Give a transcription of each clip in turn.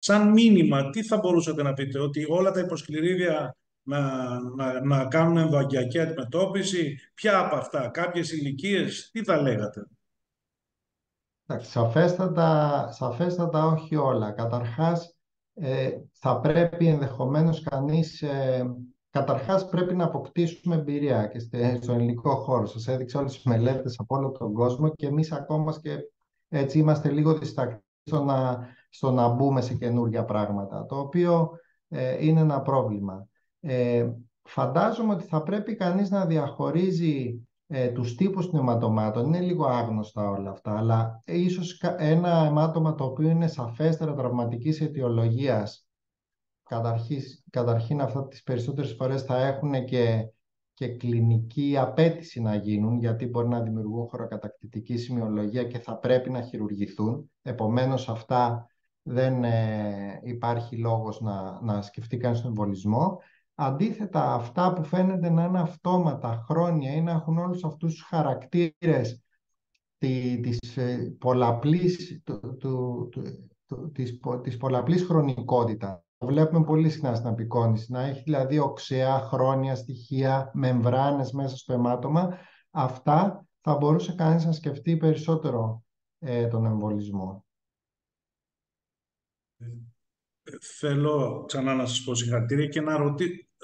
Σαν μήνυμα, τι θα μπορούσατε να πείτε, ότι όλα τα υποσκληρίδια να κάνουν εμβαγγειακή αντιμετώπιση, ποια από αυτά, κάποιες ηλικίες, τι θα λέγατε? Εντάξει, σαφέστατα όχι όλα. Καταρχάς, θα πρέπει ενδεχομένως καταρχάς πρέπει να αποκτήσουμε εμπειρία και στον ελληνικό χώρο. Σας έδειξα όλες τις μελέτες από όλο τον κόσμο και εμείς ακόμα και έτσι είμαστε λίγο διστακτικοί στο να μπούμε σε καινούργια πράγματα, το οποίο είναι ένα πρόβλημα. Φαντάζομαι ότι θα πρέπει κανείς να διαχωρίζει τους τύπους πνευματομάτων. Είναι λίγο άγνωστα όλα αυτά, αλλά ίσως ένα αιμάτωμα το οποίο είναι σαφέστερα τραυματικής αιτιολογίας, καταρχήν αυτά τις περισσότερες φορές θα έχουν και κλινική απέτηση να γίνουν, γιατί μπορεί να δημιουργούν χωροκατακτητική σημειολογία και θα πρέπει να χειρουργηθούν. Επομένως αυτά δεν υπάρχει λόγος να σκεφτεί κανείς τον εμβολισμό. Αντίθετα, αυτά που φαίνεται να είναι αυτόματα, χρόνια ή να έχουν όλους αυτούς τους χαρακτήρες της πολλαπλής, της πολλαπλής χρονικότητας. Το βλέπουμε πολύ συχνά στην απεικόνηση, να έχει δηλαδή οξέα, χρόνια στοιχεία, μεμβράνες μέσα στο αιμάτωμα. Αυτά θα μπορούσε κανείς να σκεφτεί περισσότερο τον εμβολισμό. Θέλω ξανά να σας πω συγχαρητήρια και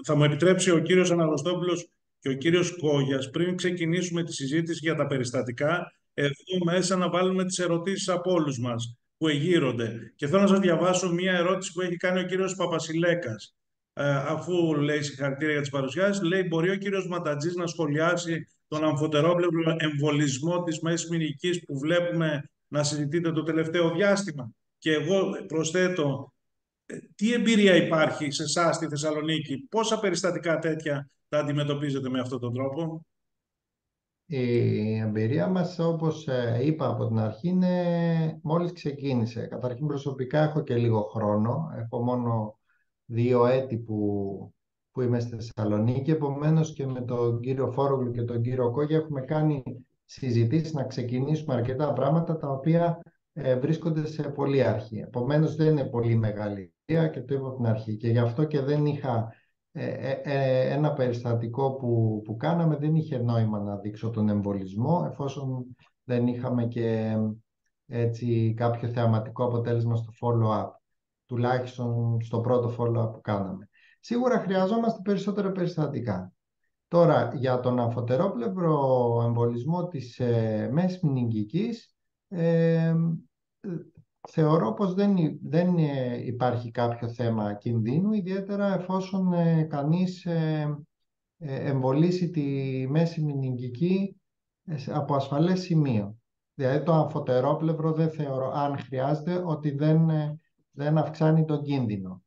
θα μου επιτρέψει ο κύριος Αναγνωστόπουλος και ο κύριος Κόγιας, πριν ξεκινήσουμε τη συζήτηση για τα περιστατικά, εδώ μέσα να βάλουμε τις ερωτήσεις από όλους μας που εγείρονται. Και θέλω να σας διαβάσω μία ερώτηση που έχει κάνει ο κύριος Παπασιλέκας. Αφού λέει συγχαρητήρια για τις παρουσιάσεις, λέει: μπορεί ο κύριος Ματατζής να σχολιάσει τον αμφωτερόβλεπτο εμβολισμό της μέσης μηνικής που βλέπουμε να συζητείται το τελευταίο διάστημα? Και εγώ προσθέτω, τι εμπειρία υπάρχει σε εσά στη Θεσσαλονίκη, πόσα περιστατικά τέτοια τα αντιμετωπίζετε με αυτόν τον τρόπο? Η εμπειρία μας, όπως είπα από την αρχή, είναι μόλις ξεκίνησε. Καταρχήν προσωπικά έχω και λίγο χρόνο. Έχω μόνο 2 έτη που είμαι στη Θεσσαλονίκη. Επομένως και με τον κύριο Φόρογλου και τον κύριο Κόγια έχουμε κάνει συζητήσεις να ξεκινήσουμε αρκετά πράγματα τα οποία βρίσκονται σε πολύ αρχή. Επομένως δεν είναι πολύ μεγάλη εμπειρία και το είπα από την αρχή. Και γι' αυτό και δεν είχα ένα περιστατικό που κάναμε, δεν είχε νόημα να δείξω τον εμβολισμό εφόσον δεν είχαμε και έτσι κάποιο θεαματικό αποτέλεσμα στο follow-up, τουλάχιστον στο πρώτο follow-up που κάναμε. Σίγουρα χρειαζόμαστε περισσότερα περιστατικά. Τώρα, για τον αμφωτερόπλευρο εμβολισμό της μέσης μηνυγκικής, ε, θεωρώ πως δεν υπάρχει κάποιο θέμα κινδύνου, ιδιαίτερα εφόσον κανείς εμβολήσει τη μέση μηνυγκική από ασφαλές σημείο. Δηλαδή το αμφωτερόπλευρο δεν θεωρώ, αν χρειάζεται, ότι δεν αυξάνει τον κίνδυνο.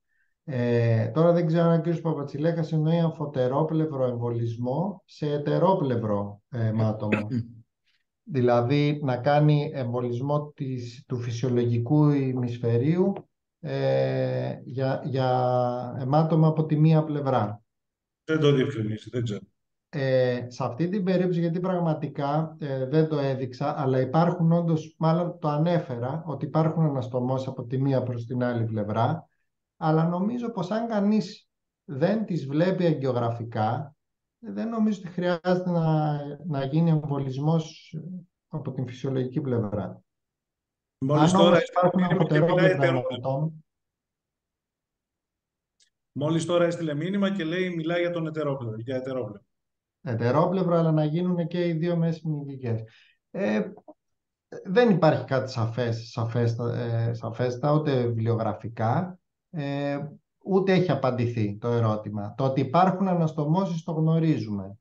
Τώρα δεν ξέρω αν ο κ. Παπατσιλέκας εννοεί αμφωτερόπλευρο εμβολισμό σε ετερόπλευρο μάτωμα. Δηλαδή να κάνει εμβολισμό του φυσιολογικού ημισφαιρίου για αιμάτωμα από τη μία πλευρά. Δεν το διευκρινίζει, δεν ξέρω. Σε αυτή την περίπτωση, γιατί πραγματικά δεν το έδειξα, αλλά υπάρχουν όντως, μάλλον το ανέφερα, ότι υπάρχουν αναστομώσεις από τη μία προς την άλλη πλευρά, αλλά νομίζω πως αν κανείς δεν τις βλέπει αγγιογραφικά, δεν νομίζω ότι χρειάζεται να γίνει εμβολισμός από την φυσιολογική πλευρά. Μόλις Αν τώρα όμως έστειλε υπάρχουν μήνυμα και μιλάει αμφωτερόβλεπρα ετερόβλεπτο. αιμάτωμα, Μόλις τώρα έστειλε μήνυμα και λέει, μιλάει για τον ετερόβλεπτο. ετερόπλευρο, αλλά να γίνουν και οι δύο μέσεις μηνυγικές. Ε, δεν υπάρχει κάτι σαφέστα, ούτε βιβλιογραφικά, ούτε έχει απαντηθεί το ερώτημα. Το ότι υπάρχουν αναστομώσεις το γνωρίζουμε.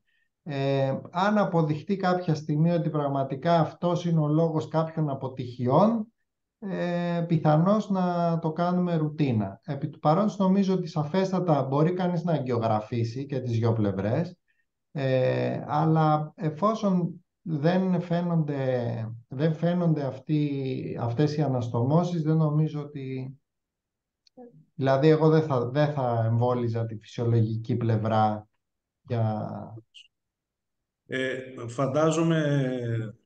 Αν αποδειχτεί κάποια στιγμή ότι πραγματικά αυτός είναι ο λόγος κάποιων αποτυχιών, πιθανώς να το κάνουμε ρουτίνα. Επί του παρόντος νομίζω ότι σαφέστατα μπορεί κανείς να αγγιογραφήσει και τις δυο πλευρές, αλλά εφόσον δεν φαίνονται αυτές οι αναστομώσεις, δεν νομίζω ότι... Δηλαδή εγώ δεν θα εμβόλιζα τη φυσιολογική πλευρά για... Φαντάζομαι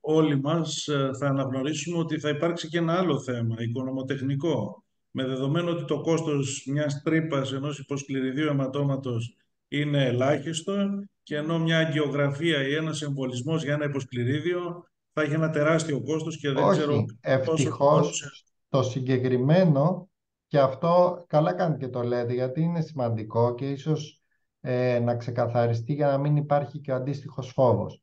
όλοι μας θα αναγνωρίσουμε ότι θα υπάρξει και ένα άλλο θέμα, οικονομοτεχνικό. με δεδομένο ότι το κόστος μιας τρύπας ενός υποσκληριδίου αιματώματος είναι ελάχιστο και ενώ μια αγγιογραφία ή ένας εμβολισμός για ένα υποσκληρίδιο θα έχει ένα τεράστιο κόστος και δεν ξέρω Όχι, πόσο θα μπορούσε. ευτυχώς το συγκεκριμένο, και αυτό καλά κάνετε και το λέτε, γιατί είναι σημαντικό και ίσως να ξεκαθαριστεί για να μην υπάρχει και ο αντίστοιχος φόβος.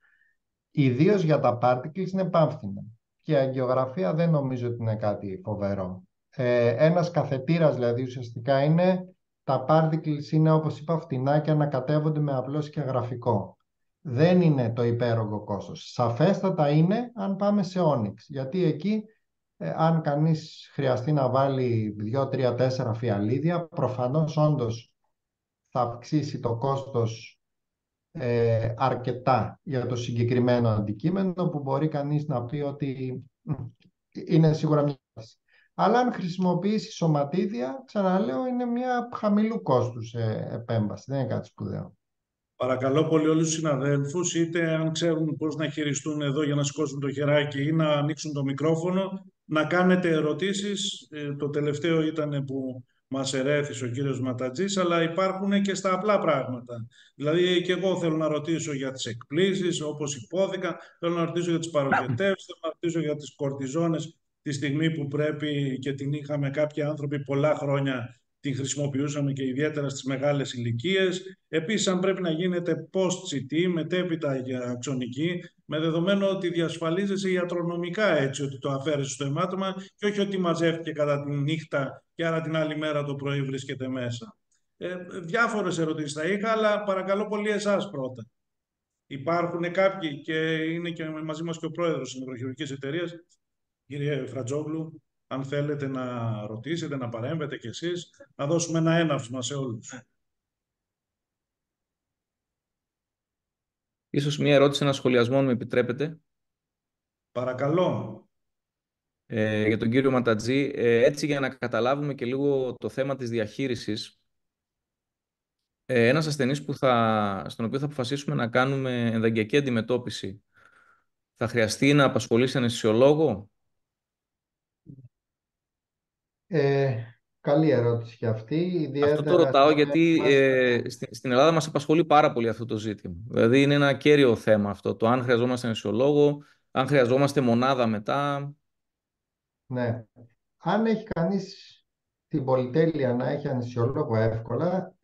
Ιδίως για τα particles είναι πάμφθηνα και η αγγιογραφία δεν νομίζω ότι είναι κάτι φοβερό. Ένας καθετήρας δηλαδή ουσιαστικά είναι, τα particles είναι όπως είπα φτηνά και ανακατεύονται με απλώς και γραφικό. Δεν είναι το υπέρογκο κόστος. Σαφέστατα είναι αν πάμε σε Onyx, γιατί εκεί αν κανείς χρειαστεί να βάλει 2, 3, 4 φιαλίδια, προφανώς όντως θα αυξήσει το κόστος αρκετά για το συγκεκριμένο αντικείμενο, που μπορεί κανείς να πει ότι είναι σίγουρα μια βάση. Αλλά αν χρησιμοποιήσει σωματίδια, ξαναλέω, είναι μια χαμηλού κόστους επέμβαση, δεν είναι κάτι σπουδαίο. Παρακαλώ πολύ όλους τους συναδέλφους, είτε αν ξέρουν πώς να χειριστούν εδώ για να σηκώσουν το χεράκι ή να ανοίξουν το μικρόφωνο, να κάνετε ερωτήσεις. Το τελευταίο ήταν που μας ερέθησε ο κύριος Ματατζής, αλλά υπάρχουν και στα απλά πράγματα. Δηλαδή και εγώ θέλω να ρωτήσω για τις εκπλήσεις, όπως υπόθηκαν, θέλω να ρωτήσω για τις παροχετεύσεις, θέλω να ρωτήσω για τις κορτιζόνες τη στιγμή που πρέπει και την είχαμε κάποιοι άνθρωποι πολλά χρόνια, την χρησιμοποιούσαμε και ιδιαίτερα στις μεγάλες ηλικίες. Επίσης, αν πρέπει να γίνεται post-CT, μετέπειτα για αξονική, με δεδομένο ότι διασφαλίζεσαι ιατρονομικά έτσι ότι το αφαίρεσαι στο αιμάτωμα και όχι ότι μαζεύτηκε κατά τη νύχτα και άρα την άλλη μέρα το πρωί βρίσκεται μέσα. Διάφορες ερωτήσεις θα είχα, αλλά παρακαλώ πολύ εσάς πρώτα. Υπάρχουν κάποιοι και είναι και μαζί μας και ο πρόεδρος της νευροχειρουργικής εταιρείας, κύριε Φρατζόγλου, αν θέλετε να ρωτήσετε, να παρέμβετε κι εσείς, να δώσουμε ένα έναυσμα σε όλους. Ίσως μία ερώτηση, ένα σχολιασμό, αν με επιτρέπετε, Παρακαλώ. για τον κύριο Ματατζή. Έτσι, για να καταλάβουμε και λίγο το θέμα της διαχείρισης, ένας ασθενής στον οποίο θα αποφασίσουμε να κάνουμε ενδαγγειακή αντιμετώπιση, θα χρειαστεί να απασχολήσει αναισθησιολόγο? Ε, Καλή ερώτηση και αυτή, Αυτό το ιδιαίτερα ρωτάω σε γιατί εμάς. στην Ελλάδα μας απασχολεί πάρα πολύ αυτό το ζήτημα. Δηλαδή είναι ένα κέριο θέμα αυτό, το αν χρειαζόμαστε αναισθησιολόγο, αν χρειαζόμαστε μονάδα μετά. Ναι. Αν έχει κανείς την πολυτέλεια να έχει ανησιολόγο εύκολα,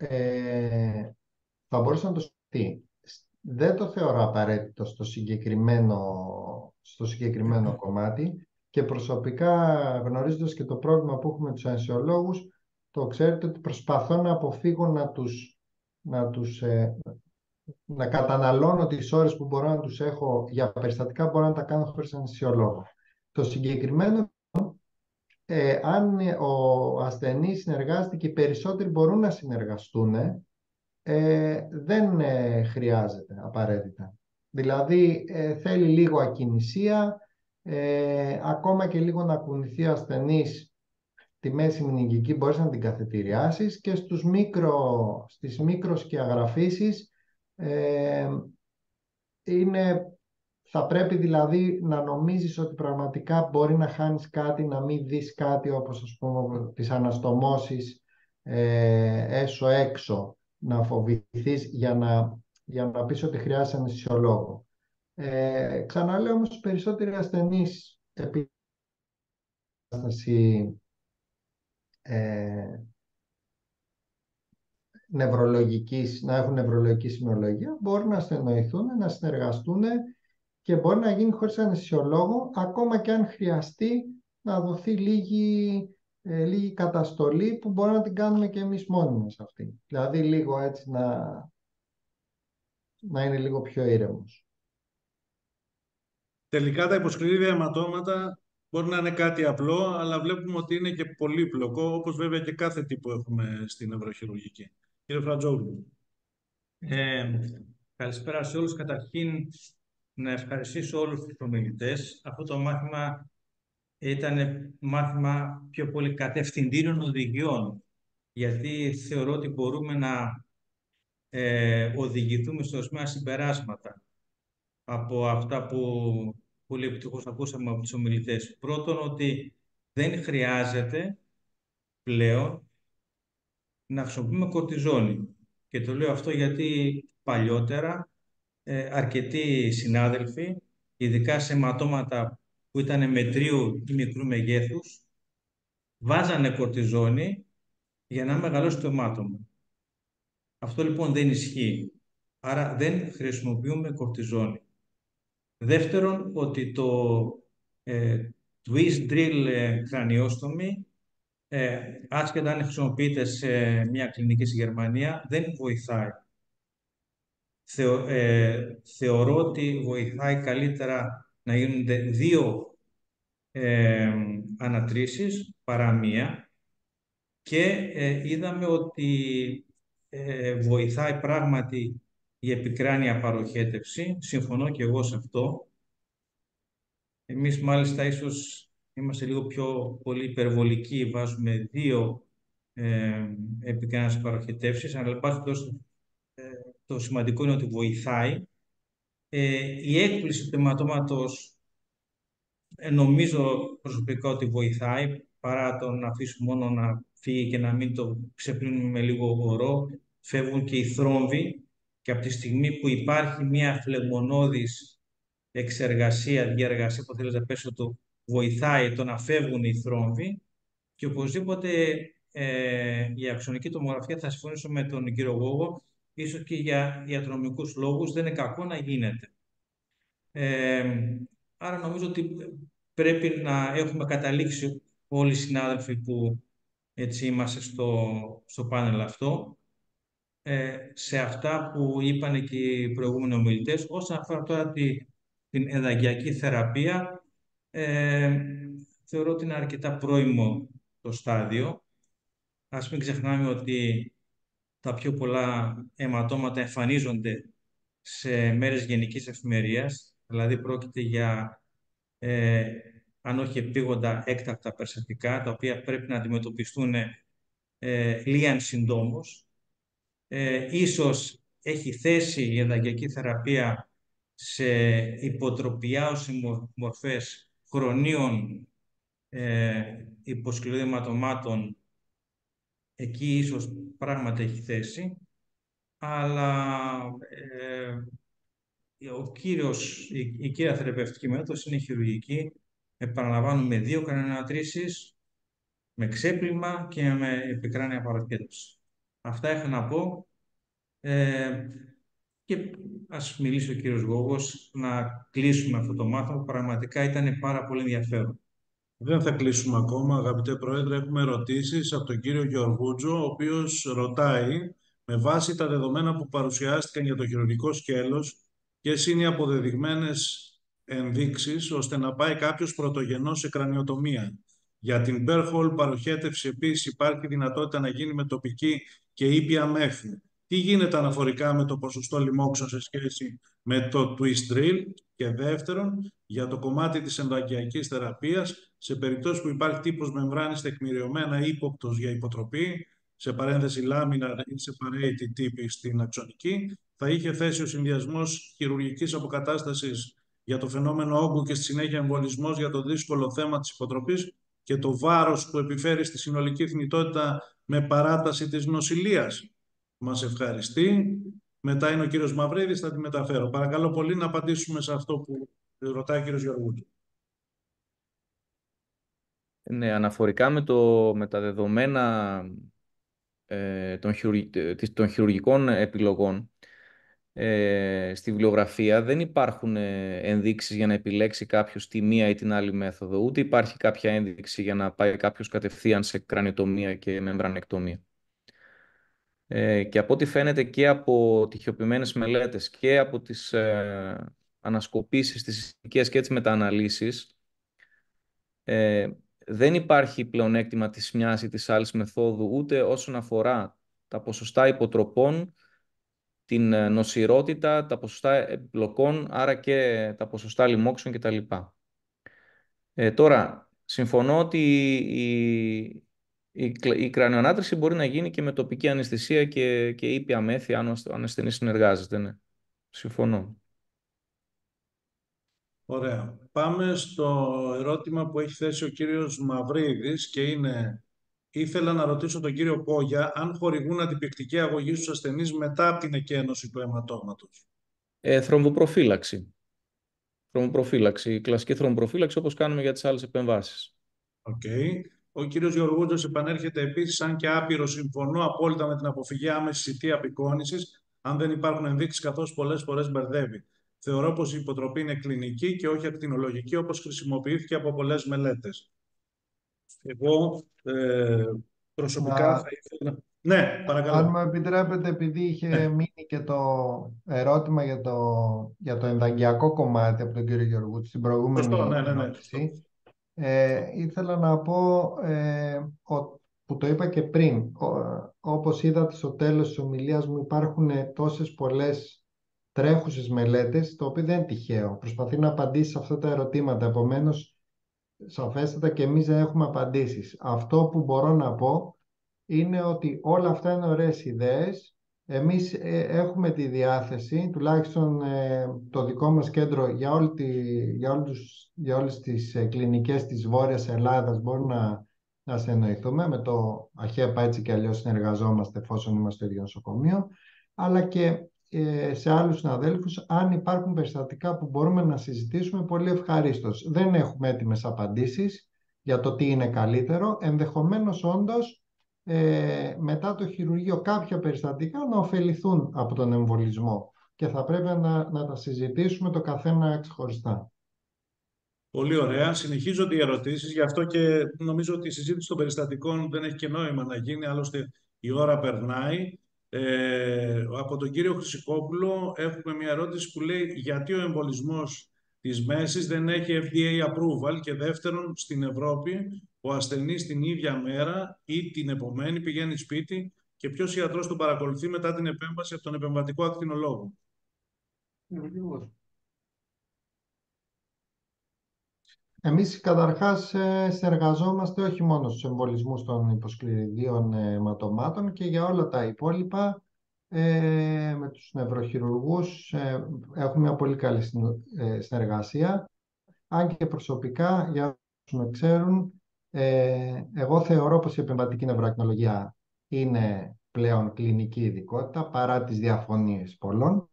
θα μπορούσε να το σκεφτεί. Δεν το θεωρώ απαραίτητο στο συγκεκριμένο κομμάτι, και προσωπικά, γνωρίζοντας και το πρόβλημα που έχουμε τους ανησιολόγους, το ξέρετε ότι προσπαθώ να αποφύγω να καταναλώνω τις ώρες που μπορώ να τους έχω για περιστατικά, μπορώ να τα κάνω χωρίς ανησιολόγο. Το συγκεκριμένο, αν ο ασθενής συνεργάζεται και οι περισσότεροι μπορούν να συνεργαστούν, δεν χρειάζεται απαραίτητα. Δηλαδή θέλει λίγο ακινησία, ακόμα και λίγο να κουνηθεί ο ασθενής τη μέση μνηγική, μπορείς να την καθετηριάσεις, και στις μικροσκιαγραφήσεις ε, θα πρέπει δηλαδή να νομίζεις ότι πραγματικά μπορεί να χάνεις κάτι, να μην δεις κάτι, όπως ας πούμε τις αναστομώσεις έσω έξω, να φοβηθείς για να πεις ότι χρειάζεται αναισθησιολόγο. Ξαναλέω όμως, τους περισσότεροι ασθενείς επίσταση να έχουν νευρολογική σημειολογία, μπορούν να ασθενοηθούν, να συνεργαστούν και μπορεί να γίνει χωρίς αναισθησιολόγο, ακόμα και αν χρειαστεί να δοθεί λίγη καταστολή, που μπορούμε να την κάνουμε και εμείς μόνοι μας αυτή. Δηλαδή λίγο έτσι να είναι λίγο πιο ήρεμος. Τελικά τα υποσκληρίδια αιματώματα μπορεί να είναι κάτι απλό, αλλά βλέπουμε ότι είναι και πολύπλοκο, όπως βέβαια και κάθε τι που έχουμε στην νευροχειρουργική. Κύριε Φρατζόγλου. Ε, Καλησπέρα σε όλους. Καταρχήν, να ευχαριστήσω όλους τους ομιλητές. Αυτό το μάθημα ήταν μάθημα πιο πολύ κατευθυντήριων οδηγιών, γιατί θεωρώ ότι μπορούμε να οδηγηθούμε σε ορισμένα συμπεράσματα από αυτά που πολύ επιτυχώς ακούσαμε από τους ομιλητές. Πρώτον, ότι δεν χρειάζεται πλέον να χρησιμοποιούμε κορτιζόνη. Και το λέω αυτό γιατί παλιότερα αρκετοί συνάδελφοι, ειδικά σε αιματώματα που ήταν μετρίου ή μικρού μεγέθους, βάζανε κορτιζόνη για να μεγαλώσει το αιμάτωμα. Αυτό λοιπόν δεν ισχύει. Άρα δεν χρησιμοποιούμε κορτιζόνη. Δεύτερον, ότι το twist drill κρανιόστομη, άσχετα αν χρησιμοποιείται σε μια κλινική στη Γερμανία, δεν βοηθάει. Θεωρώ ότι βοηθάει καλύτερα να γίνονται 2 ανατρήσεις παρά μία, και είδαμε ότι βοηθάει πράγματι η επικράνεια παροχέτευση. Συμφωνώ και εγώ σε αυτό. Εμείς μάλιστα ίσως είμαστε λίγο πιο πολύ υπερβολικοί, βάζουμε 2 επικράνειες παροχετεύσεις, αλλά το σημαντικό είναι ότι βοηθάει. Η έκπληση του αιματώματος νομίζω προσωπικά ότι βοηθάει, παρά το να αφήσουμε μόνο να φύγει και να μην το ξεπλύνουμε με λίγο ορό. Φεύγουν και οι θρόμβοι, και από τη στιγμή που υπάρχει μια φλεγμονώδης εξεργασία, διεργασία, που θέλει να πέσω, το βοηθάει το να φεύγουν οι θρόμβοι. Και οπωσδήποτε η αξονική τομογραφία, θα συμφωνήσω με τον κύριο Γόγο, ίσως και για ιατρομικούς λόγους δεν είναι κακό να γίνεται. Άρα νομίζω ότι πρέπει να έχουμε καταλήξει όλοι οι συνάδελφοι που έτσι είμαστε στο πάνελ αυτό, σε αυτά που είπαν και οι προηγούμενοι ομιλητές. Όσον αφορά τώρα την ενδαγγειακή θεραπεία, θεωρώ ότι είναι αρκετά πρώιμο το στάδιο. Ας μην ξεχνάμε ότι τα πιο πολλά αιματώματα εμφανίζονται σε μέρες γενικής εφημερίας, δηλαδή πρόκειται για, αν όχι επίγοντα, έκτακτα περιστατικά, τα οποία πρέπει να αντιμετωπιστούν λίαν συντόμως. Ίσως έχει θέση η ενδαγγειακή θεραπεία σε υποτροπιάως μορφές χρονίων υποσκληρών αιματωμάτων. Εκεί ίσως πράγματι έχει θέση, αλλά η κύρια θεραπευτική μέθοδος είναι η χειρουργική. Επαναλαμβάνουμε 2 κρανιοανατρήσεις με ξέπλυμα και με επικράνεια παροχέτευση. Αυτά είχα να πω. Και ας μιλήσει ο κύριος Γόγος να κλείσουμε αυτό το μάθημα, που πραγματικά ήταν πάρα πολύ ενδιαφέρον. Δεν θα κλείσουμε ακόμα, αγαπητέ Πρόεδρε. Έχουμε ερωτήσεις από τον κύριο Γεωργούτζο, ο οποίος ρωτάει, με βάση τα δεδομένα που παρουσιάστηκαν για το χειρουργικό σκέλος, ποιες είναι οι αποδεδειγμένες ενδείξεις ώστε να πάει κάποιος πρωτογενώς σε κρανιοτομία. Για την Berhol παροχέτευση επίσης υπάρχει δυνατότητα να γίνει με τοπική και ήπια μέθη. Τι γίνεται αναφορικά με το ποσοστό λοιμόξεων σε σχέση με το twist drill? Και δεύτερον, για το κομμάτι της ενδαγγειακής θεραπείας, σε περιπτώσεις που υπάρχει τύπος μεμβράνης τεκμηριωμένα ή ύποπτος για υποτροπή, σε παρένθεση λάμινα ή separated τύπη στην αξονική, θα είχε θέσει ο συνδυασμός χειρουργικής αποκατάστασης για το φαινόμενο όγκου και στη συνέχεια εμβολισμός για το δύσκολο θέμα της υποτροπής και το βάρος που επιφέρει στη συνολική θνητότητα με παράταση της νοσηλείας? Μας ευχαριστεί. Μετά είναι ο κύριος Μαυρίδης, θα τη μεταφέρω. Παρακαλώ πολύ να απαντήσουμε σε αυτό που ρωτάει ο κύριος Γεωργούτου. Ναι, αναφορικά με τα δεδομένα των χειρουργικών επιλογών, στη βιβλιογραφία δεν υπάρχουν ενδείξεις για να επιλέξει κάποιος τη μία ή την άλλη μέθοδο, ούτε υπάρχει κάποια ένδειξη για να πάει κάποιος κατευθείαν σε κρανιοτομία και μεμβρανεκτομία. Και από ό,τι φαίνεται και από τοιχειοποιημένες μελέτες και από τις ανασκοπήσεις, τις συστατικές και τις μετααναλύσεις, δεν υπάρχει πλεονέκτημα της μιας ή της άλλης μεθόδου, ούτε όσον αφορά τα ποσοστά υποτροπών, την νοσηρότητα, τα ποσοστά επιπλοκών, άρα και τα ποσοστά λοιμόξεων κτλ. Τώρα, συμφωνώ ότι η κρανιοανάτρηση μπορεί να γίνει και με τοπική αναισθησία και ήπια μέθη, αν ο ασθενής συνεργάζεται. Ναι. Συμφωνώ. Ωραία. Πάμε στο ερώτημα που έχει θέσει ο κύριος Μαυρίδης και είναι ήθελα να ρωτήσω τον κύριο Κόγια αν χορηγούν αντιπικτική αγωγή στους ασθενείς μετά από την εκένωση του αιματώματος. Θρομβοπροφύλαξη. Κλασική θρομβοπροφύλαξη όπως κάνουμε για τις άλλες επεμβάσεις. Okay. Ο κύριος Γεωργούτζος επανέρχεται επίσης, αν και άπειρο συμφωνώ απόλυτα με την αποφυγή άμεσης ή απεικόνησης, αν δεν υπάρχουν ενδείξεις, καθώς πολλές φορές μπερδεύει. Θεωρώ πως η υποτροπή είναι κλινική και όχι ακτινολογική, όπως χρησιμοποιήθηκε από πολλές μελέτες. Εγώ προσωπικά θα ήθελα... Ναι, παρακαλώ. Αν μου επιτρέπετε, επειδή είχε μείνει και το ερώτημα για το ενδαγγειακό κομμάτι από τον κύριο Γεωργούτη στην προηγούμενη ερώτηση, ήθελα να πω που το είπα και πριν, όπως είδατε στο τέλος της ομιλίας μου, υπάρχουν τόσες πολλές τρέχουσες μελέτες, το οποίο δεν είναι τυχαίο. Προσπαθεί να απαντήσει σε αυτά τα ερωτήματα, επομένως σαφέστατα και εμείς δεν έχουμε απαντήσεις. Αυτό που μπορώ να πω είναι ότι όλα αυτά είναι ωραίες ιδέες. Εμείς έχουμε τη διάθεση, τουλάχιστον το δικό μας κέντρο για όλες τις κλινικές της Βόρειας Ελλάδας μπορούμε να συνεννοηθούμε. Με το ΑΧΕΠΑ έτσι και αλλιώς συνεργαζόμαστε εφόσον είμαστε στο ίδιο νοσοκομείο, αλλά και σε άλλους συναδέλφους, αν υπάρχουν περιστατικά που μπορούμε να συζητήσουμε, πολύ ευχαρίστως. Δεν έχουμε έτοιμες απαντήσεις για το τι είναι καλύτερο. Ενδεχομένως όντως μετά το χειρουργείο κάποια περιστατικά να ωφεληθούν από τον εμβολισμό και θα πρέπει να τα συζητήσουμε το καθένα ξεχωριστά. Πολύ ωραία. Συνεχίζονται οι ερωτήσεις, γι' αυτό και νομίζω ότι η συζήτηση των περιστατικών δεν έχει και νόημα να γίνει, άλλωστε η ώρα περνάει. Από τον κύριο Χρυσικόπουλο έχουμε μια ερώτηση που λέει γιατί ο εμβολισμός της μέσης δεν έχει FDA approval και δεύτερον στην Ευρώπη ο ασθενής την ίδια μέρα ή την επομένη πηγαίνει σπίτι και ποιος ιατρός τον παρακολουθεί μετά την επέμβαση από τον επεμβατικό ακτινολόγο. Εμείς καταρχάς συνεργαζόμαστε όχι μόνο στους εμβολισμούς των υποσκληριδίων αιματωμάτων και για όλα τα υπόλοιπα με τους νευροχειρουργούς έχουμε μια πολύ καλή συνεργασία. Αν και προσωπικά, για όσους με ξέρουν, εγώ θεωρώ πως η επεμβατική νευροακτινολογία είναι πλέον κλινική ειδικότητα παρά τις διαφωνίες πολλών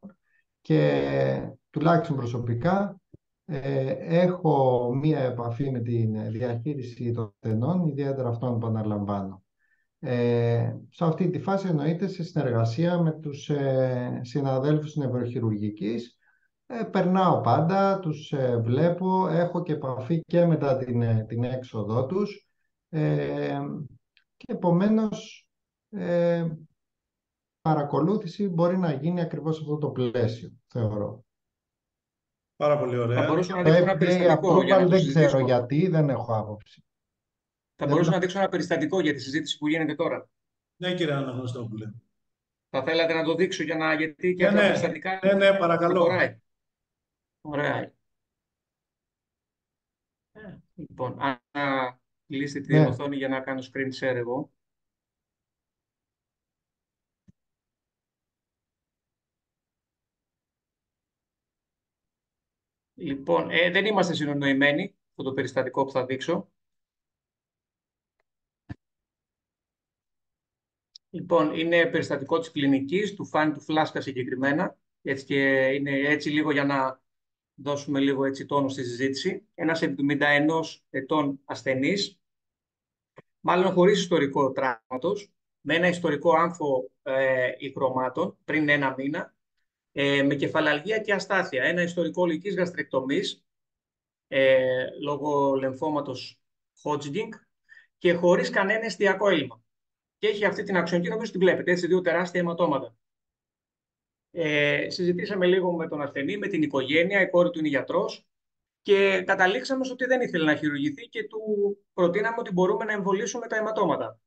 και τουλάχιστον προσωπικά έχω μία επαφή με τη διαχείριση των ασθενών, ιδιαίτερα αυτών που αναλαμβάνω. Σε αυτή τη φάση εννοείται σε συνεργασία με τους συναδέλφους νευροχειρουργικής. Περνάω πάντα, τους βλέπω, έχω και επαφή και μετά την έξοδό τους και επομένως παρακολούθηση μπορεί να γίνει ακριβώς σε αυτό το πλαίσιο, θεωρώ. Πάρα πολύ ωραία. Θα μπορούσα να δείξω ένα περιστατικό για να το δεν συζητήσουμε. ξέρω γιατί, δεν έχω άποψη. Θα μπορούσα να δείξω ένα περιστατικό για τη συζήτηση που γίνεται τώρα. Ναι, κύριε Αναγνωστόπουλε. Θα θέλατε να το δείξω γιατί και αυτά τα περιστατικά. Ναι, παρακαλώ. Προχωράει. Ωραία. Λοιπόν, αν κλείσετε τη οθόνη για να κάνω screen share εγώ. Λοιπόν, δεν είμαστε συνονοημένοι αυτό το περιστατικό που θα δείξω. Λοιπόν, είναι περιστατικό της κλινικής, του Φάνη του Φλάσκα συγκεκριμένα. Έτσι και είναι έτσι λίγο για να δώσουμε λίγο έτσι τόνο στη συζήτηση. Ένας 71 ετών ασθενής, μάλλον χωρίς ιστορικό τραύματος, με ένα ιστορικό άμφο υγρομάτων πριν 1 μήνα, με κεφαλαλγία και αστάθεια, ένα ιστορικό λυκής γαστρεκτομής λόγω λεμφώματος Hodgkin και χωρίς κανένα εστιακό έλλειμμα. Και έχει αυτή την αξονική, νομίζω την βλέπετε, έτσι, 2 τεράστια αιματώματα. Συζητήσαμε λίγο με τον ασθενή, με την οικογένεια, η κόρη του είναι γιατρός και καταλήξαμε ότι δεν ήθελε να χειρουργηθεί και του προτείναμε ότι μπορούμε να εμβολήσουμε τα αιματώματα.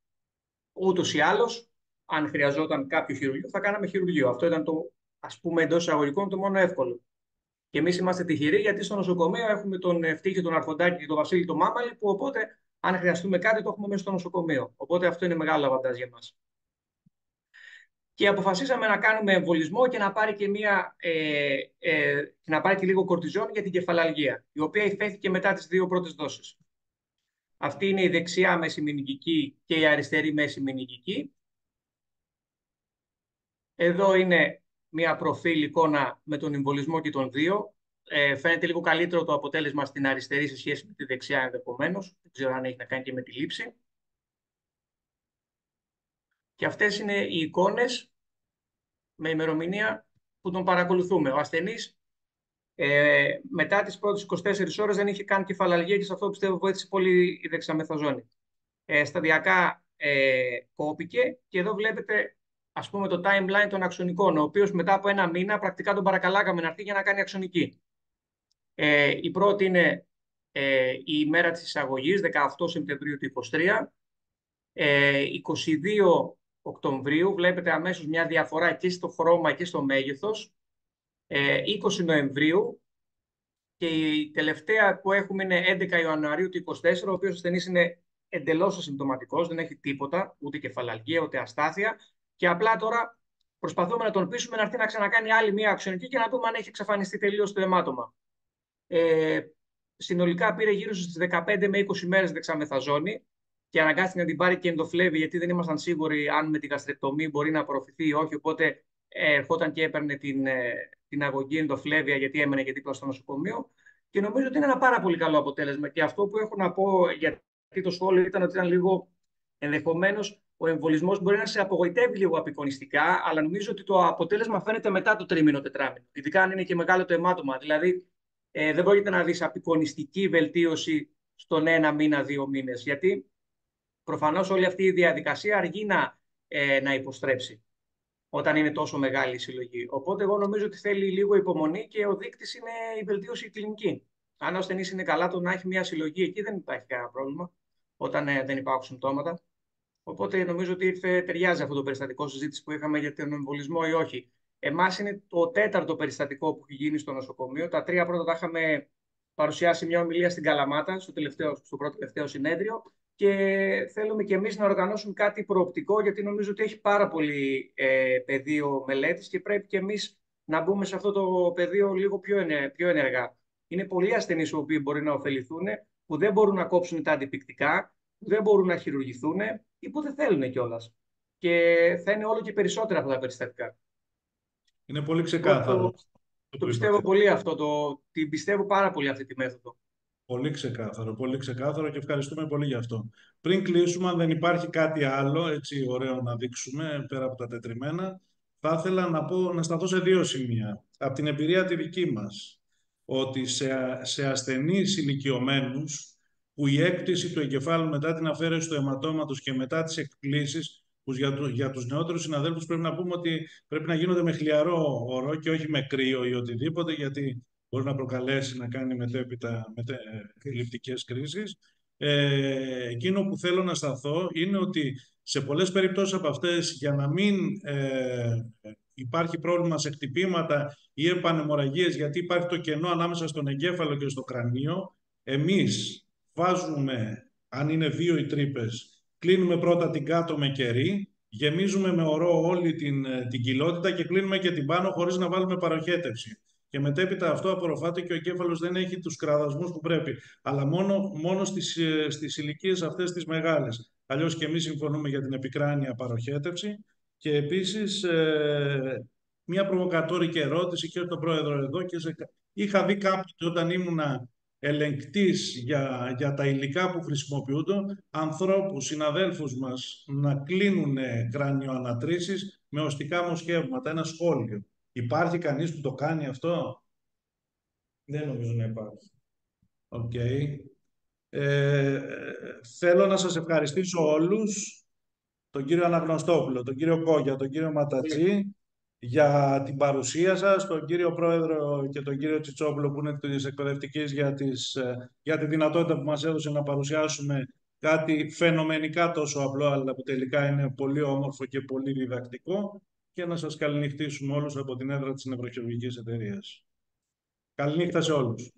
Ούτως ή άλλως, αν χρειαζόταν κάποιο χειρουργείο, θα κάναμε χειρουργείο. Αυτό ήταν το, ας πούμε, εντός εισαγωγικών, το μόνο εύκολο. Και εμείς είμαστε τυχεροί γιατί στο νοσοκομείο έχουμε τον Ευτύχη, τον Αρχοντάκη και τον Βασίλη τον Μάμαλη, που οπότε, αν χρειαστούμε κάτι, το έχουμε μέσα στο νοσοκομείο. Οπότε αυτό είναι μεγάλο αβαντάζ για μας. Και αποφασίσαμε να κάνουμε εμβολισμό και να πάρει και, να πάρει και λίγο κορτιζόν για την κεφαλαλγία, η οποία υφέθηκε μετά τις 2 πρώτες δόσεις. Αυτή είναι η δεξιά μέση μηνυκική και η αριστερή μέση μηνυκική. Εδώ είναι μια προφίλ εικόνα με τον εμβολισμό και των δύο. Φαίνεται λίγο καλύτερο το αποτέλεσμα στην αριστερή σε σχέση με τη δεξιά ενδεχομένως. Δεν ξέρω αν έχει να κάνει και με τη λήψη. Και αυτές είναι οι εικόνες με ημερομηνία που τον παρακολουθούμε. Ο ασθενής μετά τις πρώτες 24 ώρες δεν είχε καν κεφαλαλγία και σε αυτό πιστεύω βοήθησε πολύ η δεξαμεθαζόνη. Σταδιακά κόπηκε και εδώ βλέπετε ας πούμε το timeline των αξονικών, ο οποίος μετά από 1 μήνα πρακτικά τον παρακαλάγαμε να έρθει για να κάνει αξονική. Η πρώτη είναι η ημέρα της εισαγωγής, 18 Σεπτεμβρίου του 2023. 22 Οκτωβρίου βλέπετε αμέσως μια διαφορά και στο χρώμα και στο μέγεθος. 20 Νοεμβρίου και η τελευταία που έχουμε είναι 11 Ιανουαρίου του 2024, ο οποίος ασθενής είναι εντελώς ασυμπτωματικός, δεν έχει τίποτα, ούτε κεφαλαλγία, ούτε αστάθεια και απλά τώρα προσπαθούμε να τον πείσουμε να έρθει να ξανακάνει άλλη μια αξονική και να δούμε αν έχει εξαφανιστεί τελείως το αιμάτωμα. Συνολικά πήρε γύρω στις 15 με 20 μέρες δεξαμεθαζόνη και αναγκάστηκε να την πάρει και ενδοφλέβη, γιατί δεν ήμασταν σίγουροι αν με την γαστρεκτομή μπορεί να απορροφηθεί ή όχι. Οπότε ερχόταν και έπαιρνε την αγωγή ενδοφλέβεια, γιατί έμενε και δίπλα στο νοσοκομείο. Και νομίζω ότι είναι ένα πάρα πολύ καλό αποτέλεσμα. Και αυτό που έχω να πω, γιατί το σχόλιο ήταν ότι ήταν λίγο ενδεχομένως ο εμβολισμός μπορεί να σε απογοητεύει λίγο απεικονιστικά, αλλά νομίζω ότι το αποτέλεσμα φαίνεται μετά το τρίμηνο, τετράμηνο. Ειδικά αν είναι και μεγάλο το αιμάτωμα. Δηλαδή, δεν πρόκειται να δεις απεικονιστική βελτίωση στον 1 μήνα, 2 μήνες. Γιατί προφανώς όλη αυτή η διαδικασία αργεί να υποστρέψει όταν είναι τόσο μεγάλη η συλλογή. Οπότε εγώ νομίζω ότι θέλει λίγο υπομονή και ο δείκτης είναι η βελτίωση κλινική. Αν ο ασθενής είναι καλά, το να έχει μια συλλογή εκεί δεν υπάρχει κανένα πρόβλημα, όταν δεν υπάρχουν συμπτώματα. Οπότε νομίζω ότι ταιριάζει αυτό το περιστατικό συζήτηση που είχαμε για τον εμβολισμό ή όχι. Εμάς είναι το 4ο περιστατικό που έχει γίνει στο νοσοκομείο. Τα 3 πρώτα τα είχαμε παρουσιάσει μια ομιλία στην Καλαμάτα, στο πρώτο τελευταίο συνέδριο. Και θέλουμε και εμείς να οργανώσουμε κάτι προοπτικό, γιατί νομίζω ότι έχει πάρα πολύ πεδίο μελέτης και πρέπει και εμείς να μπούμε σε αυτό το πεδίο λίγο πιο ενεργά. Είναι πολλοί ασθενείς οι οποίοι μπορεί να ωφεληθούν, που δεν μπορούν να κόψουν τα αντιπικτικά, που δεν μπορούν να χειρουργηθούν ή που δεν θέλουν κιόλας. Και θα είναι όλο και περισσότερα αυτά τα περιστατικά. Είναι πολύ ξεκάθαρο. Το πιστεύω πολύ αυτό, την πιστεύω πάρα πολύ αυτή τη μέθοδο. Πολύ ξεκάθαρο και ευχαριστούμε πολύ γι' αυτό. Πριν κλείσουμε, αν δεν υπάρχει κάτι άλλο έτσι ωραίο να δείξουμε πέρα από τα τετριμένα, θα ήθελα να σταθώ σε 2 σημεία. Από την εμπειρία τη δική μας, ότι σε ασθενείς ηλικιωμένους, που η έκτηση του εγκεφάλου μετά την αφαίρεση του αιματώματος και μετά τις εκπλήσεις, που για τους νεότερους συναδέλφους πρέπει να πούμε ότι πρέπει να γίνονται με χλιαρό όρο και όχι με κρύο ή οτιδήποτε, γιατί μπορεί να προκαλέσει να κάνει μετέπειτα ληπτικές κρίσεις. Εκείνο που θέλω να σταθώ είναι ότι σε πολλές περιπτώσεις από αυτές, για να μην υπάρχει πρόβλημα σε χτυπήματα ή επαναιμορραγίες, γιατί υπάρχει το κενό ανάμεσα στον εγκέφαλο και στο κρανίο, εμείς βάζουμε, αν είναι 2 οι τρύπες, κλείνουμε πρώτα την κάτω με κερί, γεμίζουμε με ορό όλη την κοιλότητα και κλείνουμε και την πάνω χωρίς να βάλουμε παροχέτευση. Και μετέπειτα αυτό απορροφάται και ο εγκέφαλος δεν έχει τους κραδασμούς που πρέπει. Αλλά μόνο στις ηλικίες αυτές τις μεγάλες. Αλλιώς και εμείς συμφωνούμε για την επικράνεια παροχέτευση. Και επίσης μια προβοκατόρικη ερώτηση και τον πρόεδρο εδώ. Είχα δει κάποτε όταν ήμουνα ελεγκτής για τα υλικά που χρησιμοποιούνται, ανθρώπους, συναδέλφους μας να κλείνουν κρανιοανατρήσεις με οστικά μοσχεύματα. Ένα σχόλιο. Υπάρχει κανείς που το κάνει αυτό? Δεν νομίζω να υπάρχει. Θέλω να σας ευχαριστήσω όλους, τον κύριο Αναγνωστόπουλο, τον κύριο Κόγια, τον κύριο Ματατζή, για την παρουσία σας, τον κύριο Πρόεδρο και τον κύριο Τσιτσόπουλο που είναι της εκπαιδευτικής για τη δυνατότητα που μας έδωσε να παρουσιάσουμε κάτι φαινομενικά τόσο απλό, αλλά που τελικά είναι πολύ όμορφο και πολύ διδακτικό, και να σας καληνυχτήσουμε όλους από την έδρα της Νευροχειρουργικής Εταιρείας. Καληνύχτα σε όλους.